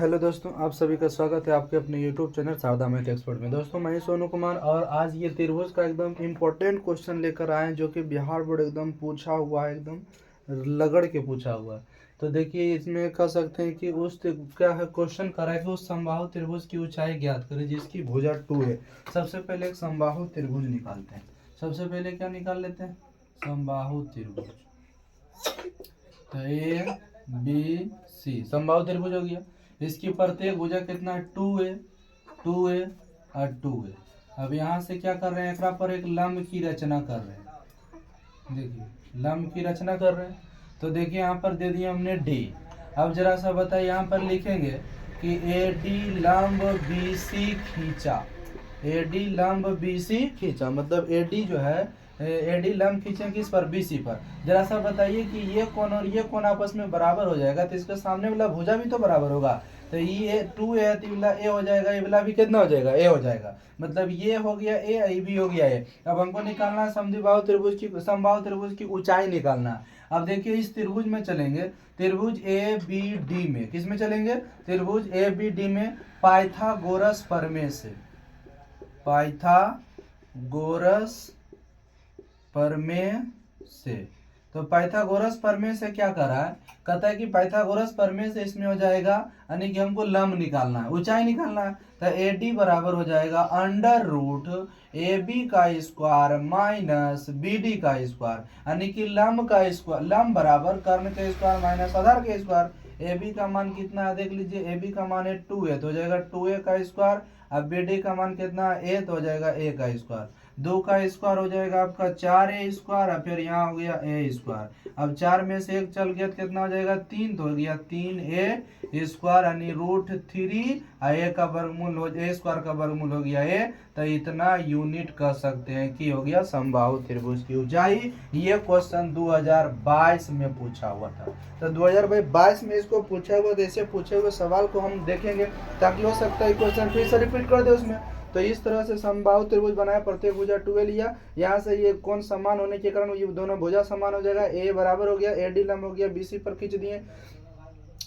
Hello दोस्तों, आप सभी का स्वागत है आपके अपने YouTube channel Sharda math expert में। दोस्तों मैं ही सोनू कुमार और आज ये त्रिभुज का एकदम इम्पोर्टेंट क्वेश्चन लेकर आए हैं जो कि बिहार बोर्ड एकदम पूछा हुआ है, एकदम लगड़ के पूछा हुआ है। तो देखिए इसमें कह सकते हैं कि क्या है, क्वेश्चन करा है कि उस समबाहु त्रिभुज की ऊंचाई ज्ञात करें जिसकी भुजा 2 है। सबसे पहले एक समबाहु त्रिभुज निकालते हैं। सबसे पहले क्या निकाल लेते हैं, समबाहु त्रिभुज। तो ए बी सी समबाहु त्रिभुज हो गया। इसकी प्रत्येक भुजा कितना है, 2 है, 2 है और 2 है। अब यहाँ से क्या कर रहे हैं, एकरा पर एक लंब की रचना कर रहे हैं। देखिए लंब की रचना कर रहे हैं। तो देखिए यहाँ पर दे दिया हमने डी। अब जरा सा बताइए, यहाँ पर लिखेंगे कि ए डी लंब बी सी खींचा। ए डी लंब बी सी खींचा मतलब ए डी जो है, एडी लंब खींचे किस पर, बीसी पर। जरा सा बताइए कि ये कौन और ये कौन आपस में बराबर हो जाएगा, तो इसके सामने वाला भुजा भी तो बराबर होगा। तो ये 2 है तो वाला ए हो जाएगा, ये वाला भी कितना हो जाएगा, ए हो जाएगा। मतलब ये हो गया ए, ये भी हो गया ए। अब हमको निकालना है समबाहु त्रिभुज की ऊंचाई निकालना। अब देखिए इस त्रिभुज में चलेंगे, त्रिभुज ए बी डी में, किस में चलेंगे, त्रिभुज ए बी डी में पाइथागोरस प्रमेय से, पाइथागोरस प्रमेय से। तो पाइथागोरस प्रमेय से क्या करा है, कहता है कि पाइथागोरस प्रमेय से इसमें हो जाएगा, यानी कि हमको लंब निकालना है, ऊंचाई निकालना है। तो ए डी बराबर हो जाएगा अंडर रूट ए बी का स्क्वायर माइनस बी डी का स्क्वायर, यानी कि लंब का स्क्वायर, लंब बराबर कर्ण के स्क्वायर माइनस आधार के स्क्वायर। ए बी का मान कितना है, देख लीजिए, ए बी का मान है 2 है तो हो जाएगा 2a का स्क्वायर। अब बी डी का मान कितना है, ए तो हो जाएगा a का स्क्वायर। 2 का स्क्वायर हो जाएगा आपका 4a स्क्वायर, और फिर यहाँ हो गया a स्क्वायर। अब 4 में से 1 चल गया तो कितना हो जाएगा, 3 तो हो गया 3a स्क्वायर, यानी रूट 3 a का वर्गमूल हो, a स्क्वायर का वर्गमूल हो गया a। तो इतना यूनिट कह सकते हैं कि हो गया समबाहु त्रिभुज की ऊंचाई। ये क्वेश्चन 2022 में पूछा हुआ था। तो 2022 में इसको पूछा हुआ, तो ऐसे पूछे हुए सवाल को हम देखेंगे ताकि हो सकता है क्वेश्चन फिर से रिपीट कर दे उसमें। तो इस तरह से समबाहु त्रिभुज बनाया, प्रत्येक भुजा 2 लिया। यहाँ से ये कोण समान होने के कारण ये दोनों भुजा समान हो जाएगा, ए बराबर हो गया, ए डी लंब हो गया, बीसी पर खींच दिए।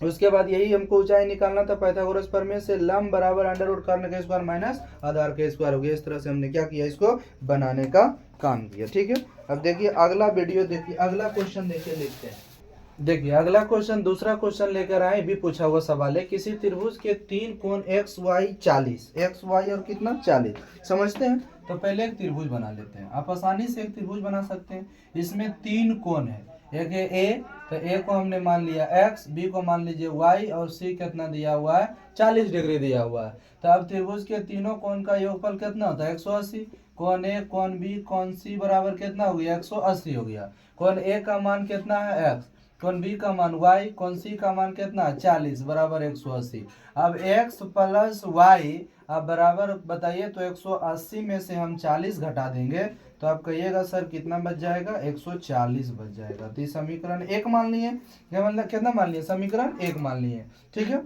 उसके बाद यही हमको ऊंचाई निकालना था, पाइथागोरस प्रमेय से लंब बराबर अंडर रूट कर्ण के स्क्वायर माइनस आधार के स्क्वायर हो गया। इस तरह से हमने क्या किया, इसको बनाने का काम किया। ठीक है, अब देखिए अगला वीडियो, देखिए अगला क्वेश्चन देखिए, लिखते हैं। देखिए अगला क्वेश्चन, दूसरा क्वेश्चन लेकर आए, भी पूछा हुआ सवाल है, किसी त्रिभुज के 3 कोण एक्स वाई 40, एक्स वाई और कितना 40 समझते हैं। तो पहले एक त्रिभुज बना लेते हैं, आप आसानी से एक त्रिभुज बना सकते हैं। इसमें 3 कोण है, एक है ए, तो ए को हमने मान लिया x, बी को मान लीजिए y और सी कितना दिया हुआ है, 40 डिग्री दिया हुआ है। तो अब त्रिभुज के तीनों कोण का योगफल कितना होता है, 180। कोण ए, कोण बी, कोण सी बराबर कितना हो गया, 180 हो गया। कोण ए का मान कितना है x, कोण बी का मान y, कोण सी का मान कितना 40 बराबर 180। अब x प्लस y अब बराबर बताइए, तो 180 में से हम 40 घटा देंगे तो आप कहिएगा सर कितना बच जाएगा, 140 बच जाएगा। तो ये समीकरण 1 मान लिए, क्या मतलब कितना मान लिए, समीकरण 1 मान लिए। ठीक है,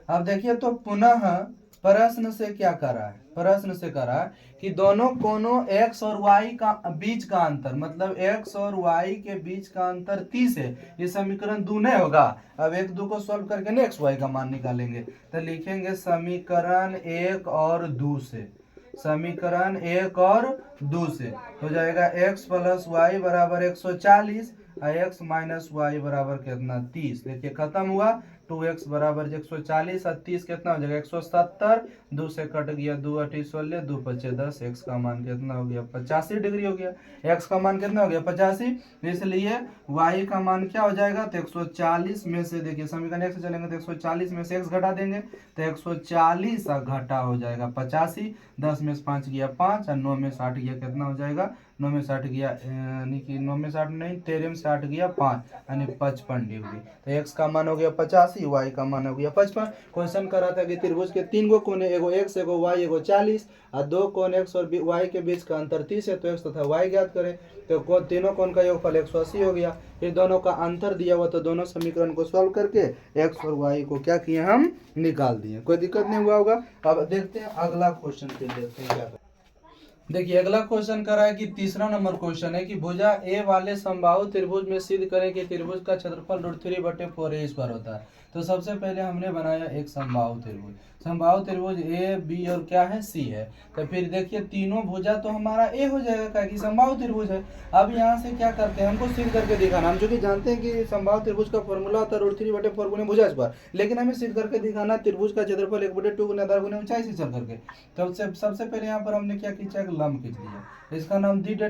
अब देखिए तो पुनः प्रश्न से क्या करा है, प्रश्न से करा कि दोनों कोणों x और y का बीच का अंतर, मतलब x और y के बीच का अंतर 30 है। ये समीकरण 2 नहीं होगा। अब 1 2 को सॉल्व करके ना x y का मान निकालेंगे। तो लिखेंगे समीकरण 1 और 2 से, समीकरण 1 और 2 से हो जाएगा x प्लस वाई बराबर 140 और x माइनस वाई बराबर कितना 30। देखिए खत्म हुआ, 2x बराबर 140 और 30 कितना हो जाएगा 170। 2 से कट गया, 2 8 16, 2 5 10, x का मान कितना हो गया 85 डिग्री हो गया। x का मान कितना हो गया 85, इसलिए y का मान क्या हो जाएगा, तो 140 में से, देखिए समीकरण 1 से चलेंगे तो 140 में से x घटा देंगे तो 140 घटा हो जाएगा 85। 10 में से 5 गया 5 और 9 में से 8 गया कितना हो जाएगा, 9 में से 8 गया, यानी कि 9 में से 8 नहीं, 13 में से 8 गया 5, यानी 55 डिग्री। तो x का मान हो गया 85, y का मान हो गया 55। क्वेश्चन कर रहा था कि त्रिभुज के 3 गो कोण, एगो x, एगो y, एगो 40 और 2 कोण x और y के बीच का अंतर 30 है। तो x तथा y ज्ञात करें। तो तीनों कोण का योगफल 180 हो गया। फिर दोनों का अंतर दिया हुआ, तो दोनों समीकरण को सॉल्व करके x और y को क्या किए, हम निकाल दिए। कोई दिक्कत नहीं हुआ होगा। अब देखते हैं अगला क्वेश्चन, फिर देखते हैं क्या। देखिए अगला क्वेश्चन कर रहा है कि तीसरा नंबर क्वेश्चन है कि भुजा ए वाले समबाहु त्रिभुज में सिद्ध करें कि त्रिभुज का क्षेत्रफल √3/4a² होता है। तो सबसे पहले हमने बनाया एक समबाहु त्रिभुज। समबाहु त्रिभुज ए बी और क्या है सी है। तो फिर देखिए तीनों भुजा तो हमारा ए हो जाएगा क्योंकि समबाहु त्रिभुज है। अब यहाँ से क्या करते हैं, हमको सिद्ध करके दिखाना। हम चूंकि जानते हैं कि समबाहु त्रिभुज का फॉर्मूला होता है √3/4 गुने भुजा स्क्वायर, लेकिन हमें सिद्ध करके दिखाना त्रिभुज का क्षेत्रफल 1/2 गुने आधार गुने ऊंचाई से चल करके। तो सबसे पहले यहाँ पर हमने क्या खींचा, लंब खींच लिया, इसका नाम डी दे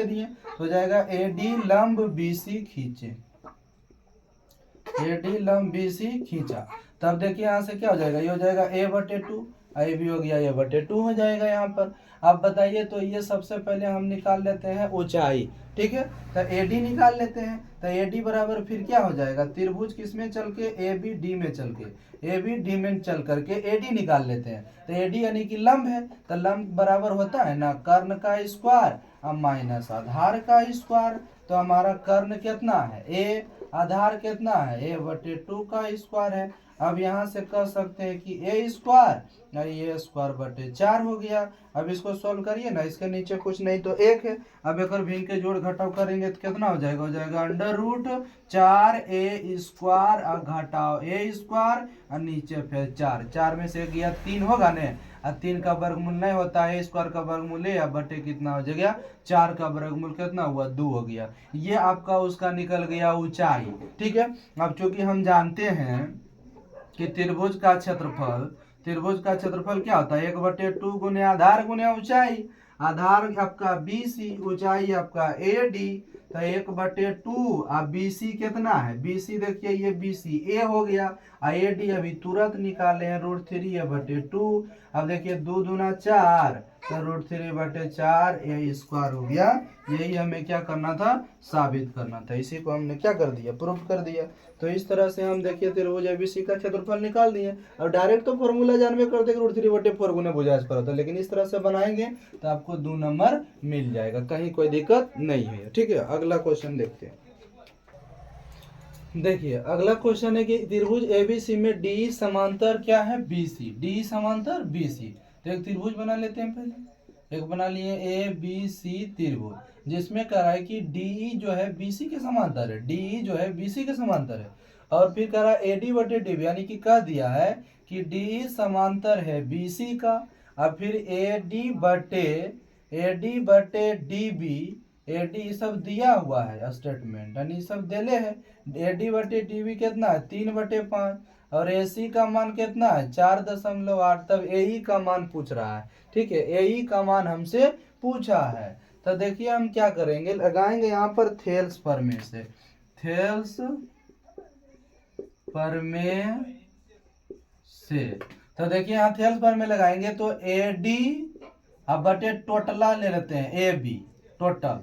दिए। तो जाएगा ए डी लंब बी सी खींचे, ए डी लंब बी सी खींचा। तब देखिए यहाँ से क्या हो जाएगा, ये हो जाएगा a/2, ये भी हो गया a/2 हो जाएगा यहाँ पर। अब बताइए तो ये सबसे पहले हम निकाल लेते हैं ऊंचाई, ठीक है। तो AD निकाल लेते हैं। तो AD बराबर फिर क्या हो जाएगा, त्रिभुज किस में चल के, ABD में चल के, ABD में चल करके AD निकाल लेते हैं। तो AD यानी कि लंब है, तो लंब बराबर होता है ना कर्ण का स्क्वायर अब माइनस आधार का स्क्वायर। तो हमारा कर्ण कितना है a, आधार कितना है a/2 का स्क्वायर है। अब यहाँ से कह सकते हैं कि a स्क्वायर और ये स्क्वायर/4 हो गया। अब इसको सोल्व करिए ना, इसके नीचे कुछ नहीं तो 1 है। अब एक भिन्न के जोड़ घटाव करेंगे तो कितना हो जाएगा, √4a² और घटाव a² और नीचे फिर 4, 4 में से गया 3 होगा ने, और 3 का वर्गमूल नहीं होता है, a² का वर्गमूल है, बटे कितना हो जाएगा 4 का वर्गमूल कितना हुआ 2 हो गया। ये आपका उसका निकल गया ऊंचाई, ठीक है। अब चूंकि हम जानते हैं कि त्रिभुज का क्षेत्रफल क्या होता है 1/2 गुने आधार गुने ऊंचाई। आधार आपका BC, ऊंचाई आपका AD। तो 1/2 और BC कितना है, BC देखिए ये BC A हो गया, AD अभी तुरंत निकाले हैं √3/2। अब देखिए 2 दूना 4, तो √3/4 a² हो गया। यही हमें क्या करना था, साबित करना था। इसी को हमने क्या कर दिया, प्रूफ कर दिया। तो इस तरह से हम देखिए त्रिभुज ABC का क्षेत्रफल निकाल दिए। और डायरेक्ट तो फॉर्मूला जानवे करते कि √3/4 गुने भुजा स्क्वायर होता है, लेकिन इस तरह से बनाएंगे तो आपको 2 नंबर मिल जाएगा, कहीं कोई दिक्कत नहीं है, ठीक है। अगला क्वेश्चन देखते हैं। देखिए अगला क्वेश्चन है कि त्रिभुज ABC में DE समांतर क्या है BC, DE समांतर BC। तो एक त्रिभुज बना लेते हैं, पहले एक बना लिए ABC त्रिभुज, जिसमें कह रहा है कि DE जो है BC के समांतर है, DE जो है BC के समांतर है। और फिर कह रहा है AD/DB, यानी कि कह दिया है कि DE समांतर है BC का। अब फिर AD/DB, AD सब दिया हुआ है स्टेटमेंट, यानी सब दिले है। AD/DB कितना है 3/5, और AC का मान कितना है 4.8। तब AE का मान पूछ रहा है, ठीक है, AE का मान हमसे पूछा है। तो देखिए हम क्या करेंगे, लगाएंगे यहाँ पर थेल्स प्रमेय से, थेल्स प्रमेय से। तो देखिए यहाँ थेल्स प्रमेय लगाएंगे तो AD अब बटे टोटला ले लेते हैं AB टोटल,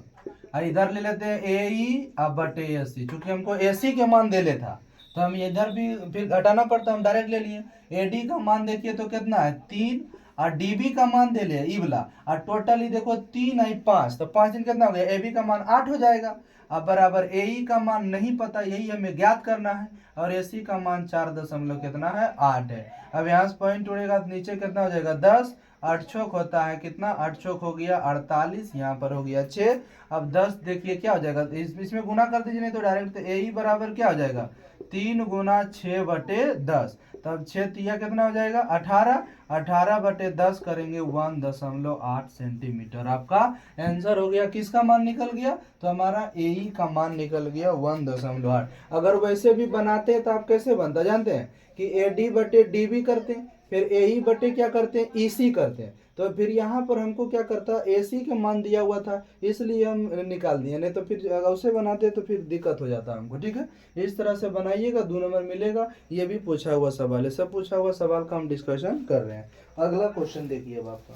और इधर ले लेते हैं AE अब बटे AC। चूंकि हमको AC के मान दे लेता तो हम इधर भी फिर घटाना पड़ता, हम डायरेक्ट ले लिए। AD का मान देखिए तो कितना है 3, और DB का मान दे लिया ई वाला, और टोटली देखो 3 है 5, तो 5 दिन कितना हो गया, AB का मान 8 हो जाएगा। अब बराबर AE का मान नहीं पता, यही हमें ज्ञात करना है, और AC का मान 4 कितना है 8 है। अब यहाँ से पॉइंट उड़ेगा तो नीचे कितना हो जाएगा 10, 8 चौक होता है कितना, 8 चौक हो गया 48, यहाँ पर हो गया 6। अब 10 देखिए क्या हो जाएगा, इसमें गुना कर दीजिए, नहीं तो डायरेक्ट AE बराबर क्या हो जाएगा 3 गुना 6/10। तब 6 तिया कितना हो जाएगा 18, 18/10 करेंगे 1.8 सेंटीमीटर। आपका आंसर हो गया, किसका मान निकल गया, तो हमारा AE का मान निकल गया 1.8। अगर वैसे भी बनाते हैं तो आप कैसे बनता जानते हैं कि AD/DB करते हैं, फिर AE बटे क्या करते हैं EC करते हैं। तो फिर यहाँ पर हमको क्या करता है AC का मान दिया हुआ था, इसलिए हम निकाल दिए, नहीं तो फिर अगर उसे बनाते तो फिर दिक्कत हो जाता हमको, ठीक है। इस तरह से बनाइएगा 2 नंबर मिलेगा। ये भी पूछा हुआ सवाल है, सब पूछा हुआ सवाल का हम डिस्कशन कर रहे हैं। अगला क्वेश्चन देखिए अब आपका,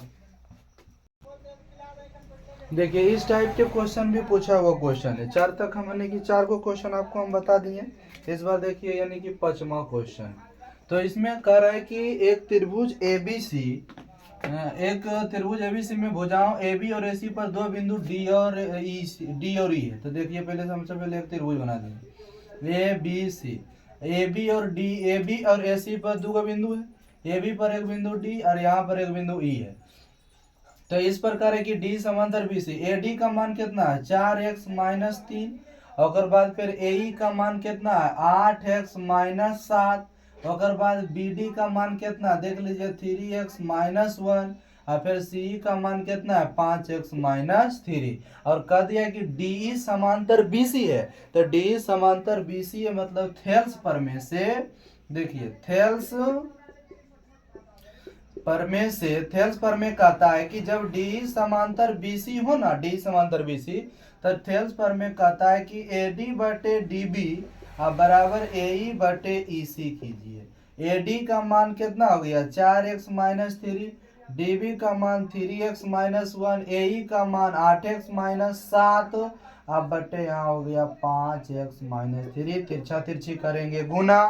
देखिए इस टाइप के क्वेश्चन भी पूछा हुआ क्वेश्चन है। 4 तक हमने की 4 को क्वेश्चन आपको हम बता दिए। इस बार देखिए यानी कि 5वां क्वेश्चन। तो इसमें कह रहा है कि एक त्रिभुज ABC में भुजाओं AB और AC पर 2 बिंदु D और E है। तो देखिए पहले सबसे पहले एक त्रिभुज बना देंगे ABC, AB और AC पर 2 बिंदु है, AB पर एक बिंदु D और यहाँ पर एक बिंदु E है। तो इस प्रकार है कि डी समांतर बी सी, ए डी का मान कितना है 4x-3, और बाद फिर ए ई का मान कितना है 8x-7, और बाद बी डी का मान कितना देख लीजिए 3x-1, और फिर सी का मान कितना है 5x-3, और कह दिया कि डी समांतर बीसी है। तो डी समांतर बीसी है मतलब थेल्स प्रमेय से, देखिए थेल्स प्रमेय कहता है कि जब डी समांतर बीसी हो ना, डी समांतर बीसी, तो थेल्स प्रमेय कहता है कि एडी बटे डीबी बराबर एई बटे ईसी कीजिए। एडी का मान कितना हो गया 4x-3, डीबी का मान 3x-1, एई का मान 8x-7, अब बटे यहाँ हो गया 5x-3। तिरछा तिरछी करेंगे गुना,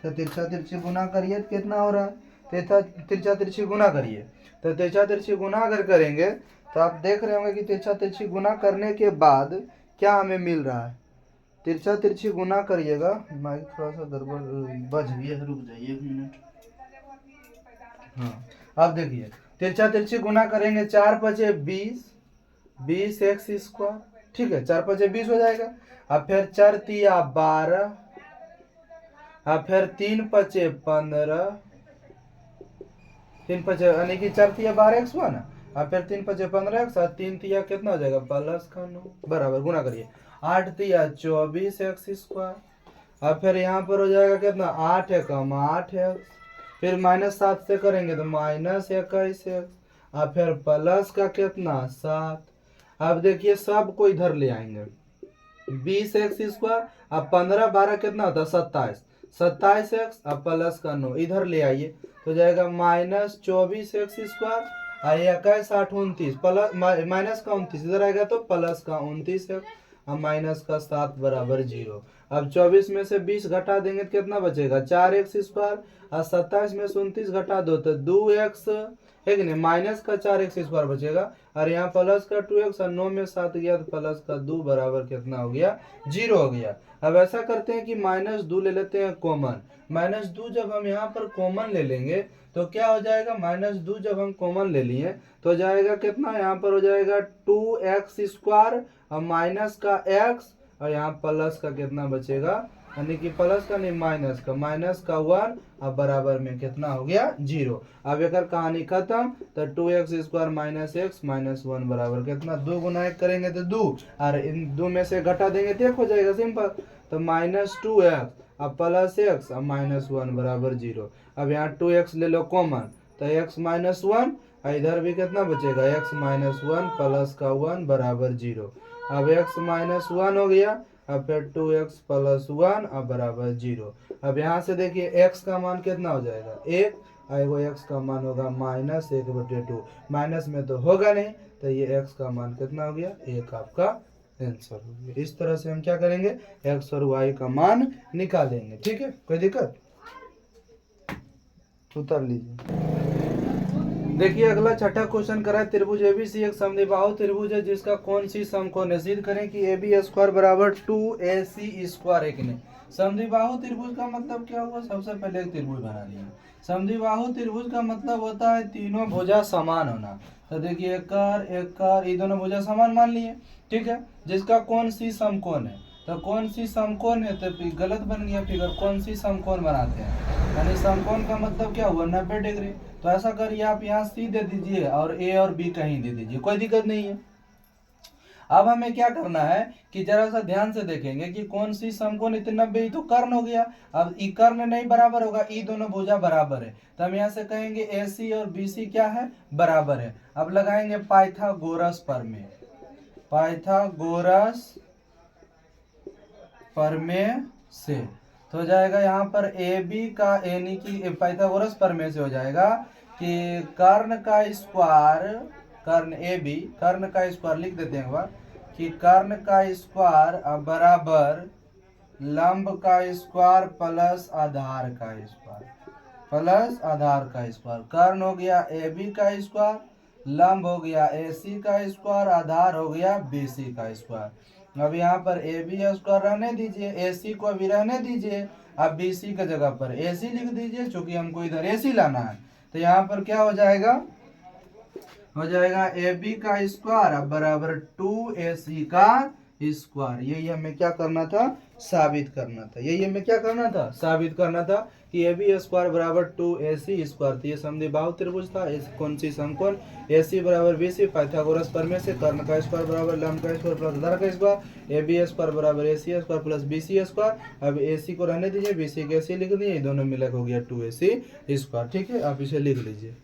तो तिरछा तिरछी गुना करिए तो कितना हो रहा है, तिरछा तिरछी गुना करिए। तो तिरछा तिरछी गुना अगर करेंगे तो आप देख रहे होंगे कि तिरछा तिरछी गुना करने के बाद क्या हमें मिल रहा है। तिरछा तिरछी गुना करिएगा, माइक थोड़ा सा गड़बड़ बज गई है, रुक जाइए 1 मिनट। हाँ अब देखिए तिरछा तिरछी गुना करेंगे, 4×5 = 20 20x², ठीक है 4×5 हो जाएगा। अब फिर 4×3 = 12, अब फिर 3×5 = 15, 3×5 यानी कि 4×3 = 12x1, अब फिर 3×5 = 15x, और 3×3 कितना हो जाएगा +9 बराबर गुना करिए 8×3 = 24x², अब फिर यहाँ पर हो जाएगा कितना 8×8x, फिर -7 से करेंगे तो -21x, अब फिर प्लस का कितना 7। अब देखिए सब को इधर ले आएंगे 20x², अब 15 12 कितना होता है 27, 27x, अब प्लस का 9 इधर ले आइए तो जाएगा -24x², और 21 8 29, प्लस माइनस का 29 इधर आएगा तो प्लस का 29x, अब माइनस का 7 बराबर 0। अब 24 में से 20 घटा देंगे तो कितना बचेगा 4x², और 27 में से 29 घटा दो तो 2x है कि नहीं, माइनस का 4x² बचेगा, और यहाँ प्लस का 2x, और 9 में 7 गया तो प्लस का 2 बराबर कितना हो गया 0 हो गया। अब ऐसा करते हैं कि -2 ले लेते हैं कॉमन। -2 जब हम यहाँ पर कॉमन ले लेंगे तो क्या हो जाएगा, -2 जब हम कॉमन ले लिए तो जाएगा कितना, यहाँ पर हो जाएगा 2x², और माइनस का x, और यहाँ प्लस का कितना बचेगा, यानी कि प्लस का नहीं माइनस का 1, अब बराबर में कितना हो गया 0। अब एक कहानी खत्म। तो 2x² - x -1 बराबर कितना 2 गुना 1 करेंगे तो 2, और इन 2 में से घटा देंगे तो 1 हो जाएगा सिंपल। तो -2x अब प्लस x अब -1 बराबर 0। अब यहाँ 2x ले लो कॉमन तो x -1, इधर भी कितना बचेगा x -1 प्लस का 1 बराबर 0। अब x -1 हो गया, अब फिर 2x + 1 अब बराबर 0। अब यहाँ से देखिए x का मान कितना हो जाएगा 1, और x का मान होगा -1/2, माइनस में तो होगा नहीं, तो ये x का मान कितना हो गया 1 आपका आंसर हो गया। इस तरह से हम क्या करेंगे x और y का मान निकालेंगे, ठीक है कोई दिक्कत, उतर लीजिए। देखिए अगला छठा क्वेश्चन करा है, त्रिभुज एबीसी एक समद्विबाहु त्रिभुज है जिसका कोण सी समकोण है। सिद्ध करें कि AB² बराबर 2AC²। एक ने समद्विबाहु त्रिभुज का मतलब क्या हुआ, सबसे पहले एक त्रिभुज बना लिया। समद्विबाहु त्रिभुज का मतलब होता है तीनों भुजा समान होना। तो देखिए एक कर ये दोनों भुजा समान मान लिए, ठीक है, जिसका कोण सी समकोण है। तो कौन सी समकोण है, तो गलत बन गया फिगर, कौन सी समकोण बनाते हैं, यानी समकोण का मतलब क्या हुआ 90 डिग्री। तो ऐसा करिए आप यहाँ सी दे दीजिए और ए और बी कहीं दे दीजिए, कोई दिक्कत नहीं है। अब हमें क्या करना है कि जरा सा ध्यान से देखेंगे कि कौन सी समकोण इतने 90, तो कर्ण हो गया। अब ई कर्ण नहीं बराबर होगा, ई दोनों भुजा बराबर है, तो हम यहाँ से कहेंगे AC और BC क्या है बराबर है। अब लगाएंगे पाइथागोरस प्रमेय, पाइथागोरस प्रमेय से तो हो जाएगा यहाँ पर AB का यानी कि पाइथागोरस प्रमेय से हो जाएगा कि कर्ण का स्क्वायर, कर्ण AB कर्ण का स्क्वायर लिख देते हैं बार कि कर्ण का स्क्वायर बराबर लंब का स्क्वायर प्लस आधार का स्क्वायर, प्लस आधार का स्क्वायर। कर्ण हो गया AB का स्क्वायर, लंब हो गया AC का स्क्वायर, आधार हो गया BC का स्क्वायर। अब यहाँ पर AB स्क्वायर रहने दीजिए, AC को भी रहने दीजिए, अब BC के जगह पर AC लिख दीजिए, चूंकि हमको इधर AC लाना है। तो यहाँ पर क्या हो जाएगा, हो जाएगा ए बी का स्क्वायर बराबर 2AC का स्क्वायर। यही हमें क्या करना था, साबित करना था। यही हमें क्या करना था, साबित करना था कि ए बी स्क्वायर बराबर 2AC स्क्वायर। तो ये समद्विबाहु त्रिभुज था। कौन सी समकोण AC बराबर BC, पाइथागोरस प्रमेय से कर्ण का स्क्वायर बराबर लंब का स्क्वायर प्लस आधार का स्क्वायर, ए बी स्क्वायर बराबर AC square plus BC square. अब AC को रहने दीजिए, BC के AC लिख दीजिए, ये दोनों मिलकर हो गया 2AC स्क्वायर। ठीक है, आप इसे लिख लीजिए।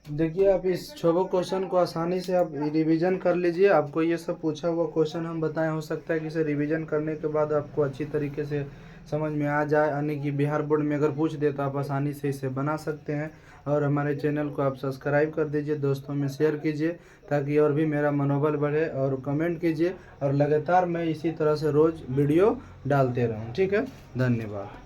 देखिए आप इस छोबो क्वेश्चन को आसानी से आप रिवीजन कर लीजिए। आपको ये सब पूछा हुआ क्वेश्चन हम बताएं, हो सकता है कि इसे रिवीजन करने के बाद आपको अच्छी तरीके से समझ में आ जाए, यानी कि बिहार बोर्ड में अगर पूछ दे तो आप आसानी से इसे बना सकते हैं। और हमारे चैनल को आप सब्सक्राइब कर दीजिए, दोस्तों में शेयर कीजिए, ताकि और भी मेरा मनोबल बढ़े। और कमेंट कीजिए, और लगातार मैं इसी तरह से रोज़ वीडियो डालते रहूँ। ठीक है, धन्यवाद।